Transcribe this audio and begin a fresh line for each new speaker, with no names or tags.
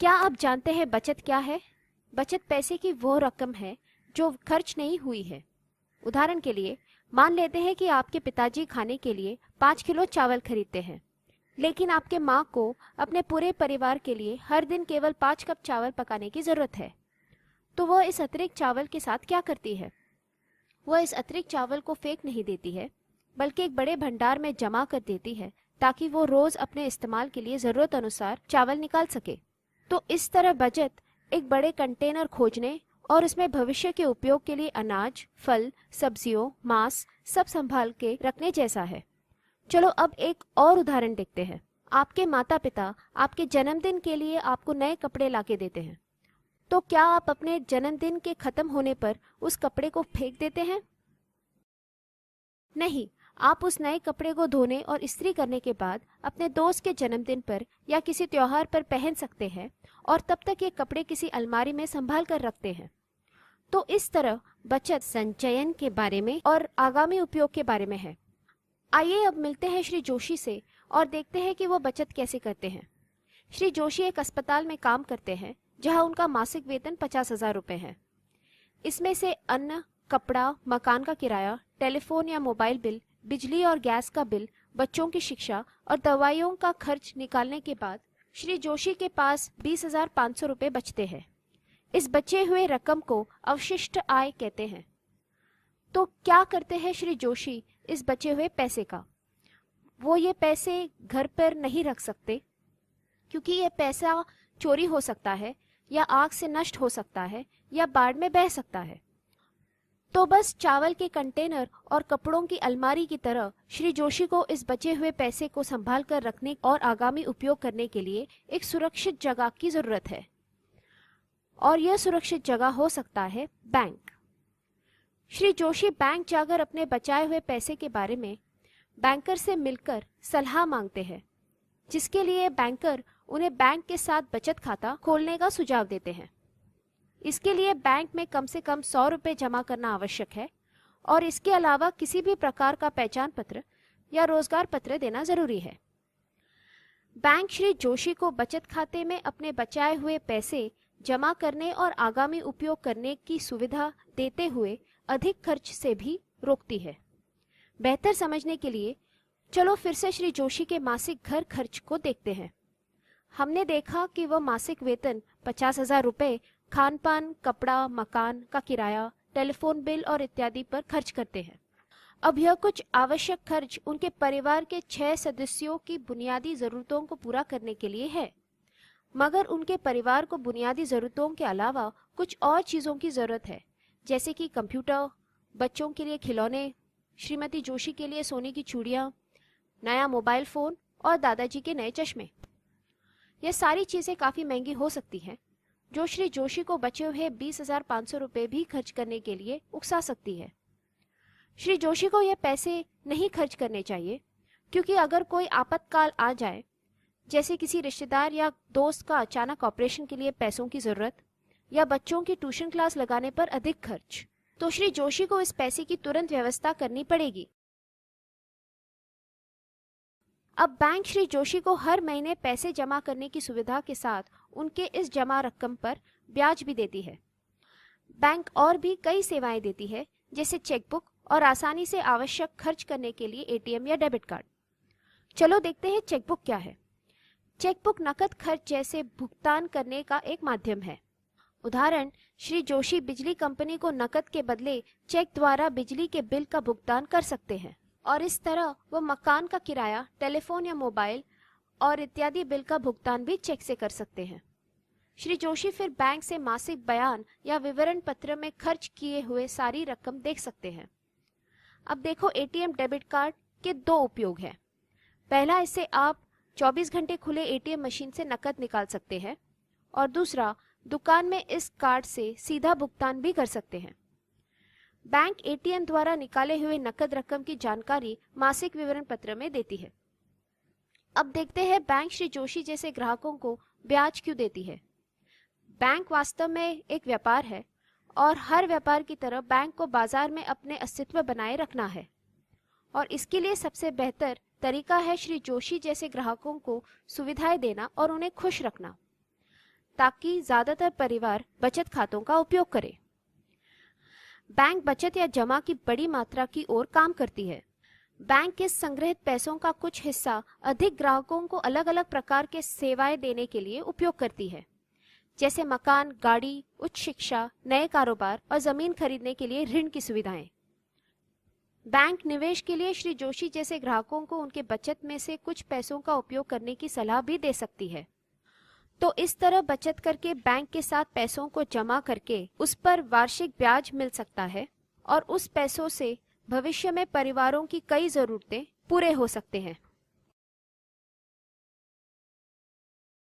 क्या आप जानते हैं बचत क्या है? बचत पैसे की वो रकम है जो खर्च नहीं हुई है। उदाहरण के लिए, मान लेते हैं कि आपके पिताजी खाने के लिए 5 किलो चावल खरीदते हैं, लेकिन आपके माँ को अपने पूरे परिवार के लिए हर दिन केवल 5 कप चावल पकाने की ज़रूरत है। तो वह इस अतिरिक्त चावल के साथ क्या करती है? वह इस अतिरिक्त चावल को फेंक नहीं देती है, बल्कि एक बड़े भंडार में जमा कर देती है, ताकि वो रोज अपने इस्तेमाल के लिए ज़रूरत अनुसार चावल निकाल सके। तो इस तरह बचत एक बड़े कंटेनर खोजने और उसमें भविष्य के उपयोग के लिए अनाज, फल, सब्जियों, मांस सब संभाल के रखने जैसा है। चलो अब एक और उदाहरण देखते हैं। आपके माता पिता आपके जन्मदिन के लिए आपको नए कपड़े लाके देते हैं। तो क्या आप अपने जन्मदिन के खत्म होने पर उस कपड़े को फेंक देते हैं? नहीं, आप उस नए कपड़े को धोने और इस्त्री करने के बाद अपने दोस्त के जन्मदिन पर या किसी त्योहार पर पहन सकते हैं और तब तक ये कपड़े किसी अलमारी में संभाल कर रखते हैं। तो इस तरह बचत संचयन के बारे में और आगामी उपयोग के बारे में है। आइए अब मिलते हैं श्री जोशी से और देखते हैं कि वो बचत कैसे करते हैं। श्री जोशी एक अस्पताल में काम करते हैं जहां उनका मासिक वेतन 50,000 रुपये है। इसमें से अन्न, कपड़ा, मकान का किराया, टेलीफोन या मोबाइल बिल, बिजली और गैस का बिल, बच्चों की शिक्षा और दवाइयों का खर्च निकालने के बाद श्री जोशी के पास 20,500 रुपये बचते हैं। इस बचे हुए रकम को अवशिष्ट आय कहते हैं। तो क्या करते हैं श्री जोशी इस बचे हुए पैसे का? वो ये पैसे घर पर नहीं रख सकते, क्योंकि ये पैसा चोरी हो सकता है या आग से नष्ट हो सकता है या बाढ़ में बह सकता है। तो बस चावल के कंटेनर और कपड़ों की अलमारी की तरह श्री जोशी को इस बचे हुए पैसे को संभाल कर रखने और आगामी उपयोग करने के लिए एक सुरक्षित जगह की जरूरत है, और यह सुरक्षित जगह हो सकता है बैंक। श्री जोशी बैंक जाकर अपने बचाए हुए पैसे के बारे में बैंकर से मिलकर सलाह मांगते हैं, जिसके लिए बैंकर उन्हें बैंक के साथ बचत खाता खोलने का सुझाव देते हैं। इसके लिए बैंक में कम से कम 100 रुपये जमा करना आवश्यक है, और इसके अलावा किसी भी प्रकार का पहचान पत्र या रोजगार पत्र देना जरूरी है। बैंक श्री जोशी को बचत खाते में अपने बचाए हुए पैसे जमा करने और आगामी उपयोग करने की सुविधा देते हुए अधिक खर्च से भी रोकती है। बेहतर समझने के लिए चलो फिर से श्री जोशी के मासिक घर खर्च को देखते हैं। हमने देखा कि वह मासिक वेतन 50,000 रुपये खान पान, कपड़ा, मकान का किराया, टेलीफोन बिल और इत्यादि पर खर्च करते हैं। अब यह कुछ आवश्यक खर्च उनके परिवार के 6 सदस्यों की बुनियादी जरूरतों को पूरा करने के लिए है, मगर उनके परिवार को बुनियादी जरूरतों के अलावा कुछ और चीज़ों की ज़रूरत है, जैसे कि कंप्यूटर, बच्चों के लिए खिलौने, श्रीमती जोशी के लिए सोने की चूड़ियाँ, नया मोबाइल फ़ोन और दादाजी के नए चश्मे। यह सारी चीज़ें काफ़ी महंगी हो सकती हैं, जो श्री जोशी को बचे हुए 20,500 रुपये भी खर्च करने के लिए उकसा सकती है। श्री जोशी को यह पैसे नहीं खर्च करने चाहिए, क्योंकि अगर कोई आपातकाल आ जाए, जैसे किसी रिश्तेदार या दोस्त का अचानक ऑपरेशन के लिए पैसों की ज़रूरत या बच्चों की ट्यूशन क्लास लगाने पर अधिक खर्च, तो श्री जोशी को इस पैसे की तुरंत व्यवस्था करनी पड़ेगी। अब बैंक श्री जोशी को हर महीने पैसे जमा करने की सुविधा के साथ उनके इस जमा रकम पर ब्याज भी देती है। बैंक और भी कई सेवाएं देती है, जैसे चेकबुक और आसानी से आवश्यक खर्च करने के लिए एटीएम या डेबिट कार्ड। चलो देखते हैं चेकबुक क्या है। चेकबुक नकद खर्च जैसे भुगतान करने का एक माध्यम है। उदाहरण, श्री जोशी बिजली कंपनी को नकद के बदले चेक द्वारा बिजली के बिल का भुगतान कर सकते हैं, और इस तरह वो मकान का किराया, टेलीफोन या मोबाइल और इत्यादि बिल का भुगतान भी चेक से कर सकते हैं। श्री जोशी फिर बैंक से मासिक बयान या विवरण पत्र में खर्च किए हुए सारी रकम देख सकते हैं। अब देखो, एटीएम डेबिट कार्ड के 2 उपयोग हैं। पहला, इससे आप 24 घंटे खुले एटीएम मशीन से नकद निकाल सकते हैं, और दूसरा, दुकान में इस कार्ड से सीधा भुगतान भी कर सकते हैं। बैंक एटीएम द्वारा निकाले हुए नकद रकम की जानकारी मासिक विवरण पत्र में देती है। अब देखते हैं बैंक श्री जोशी जैसे ग्राहकों को ब्याज क्यों देती है। बैंक वास्तव में एक व्यापार है, और हर व्यापार की तरह बैंक को बाजार में अपने अस्तित्व बनाए रखना है, और इसके लिए सबसे बेहतर तरीका है श्री जोशी जैसे ग्राहकों को सुविधाएं देना और उन्हें खुश रखना। ताकि ज्यादातर परिवार बचत खातों का उपयोग करें। बैंक बचत या जमा की बड़ी मात्रा की ओर काम करती है। बैंक के संग्रहित पैसों का कुछ हिस्सा अधिक ग्राहकों को अलग अलग प्रकार के सेवाएं देने के लिए उपयोग करती है, जैसे मकान, गाड़ी, उच्च शिक्षा, नए कारोबार और जमीन खरीदने के लिए ऋण की सुविधाएं। बैंक निवेश के लिए श्री जोशी जैसे ग्राहकों को उनके बचत में से कुछ पैसों का उपयोग करने की सलाह भी दे सकती है। तो इस तरह बचत करके बैंक के साथ पैसों को जमा करके उस पर वार्षिक ब्याज मिल सकता है और उस पैसों से भविष्य में परिवारों की कई जरूरतें पूरे हो सकते हैं।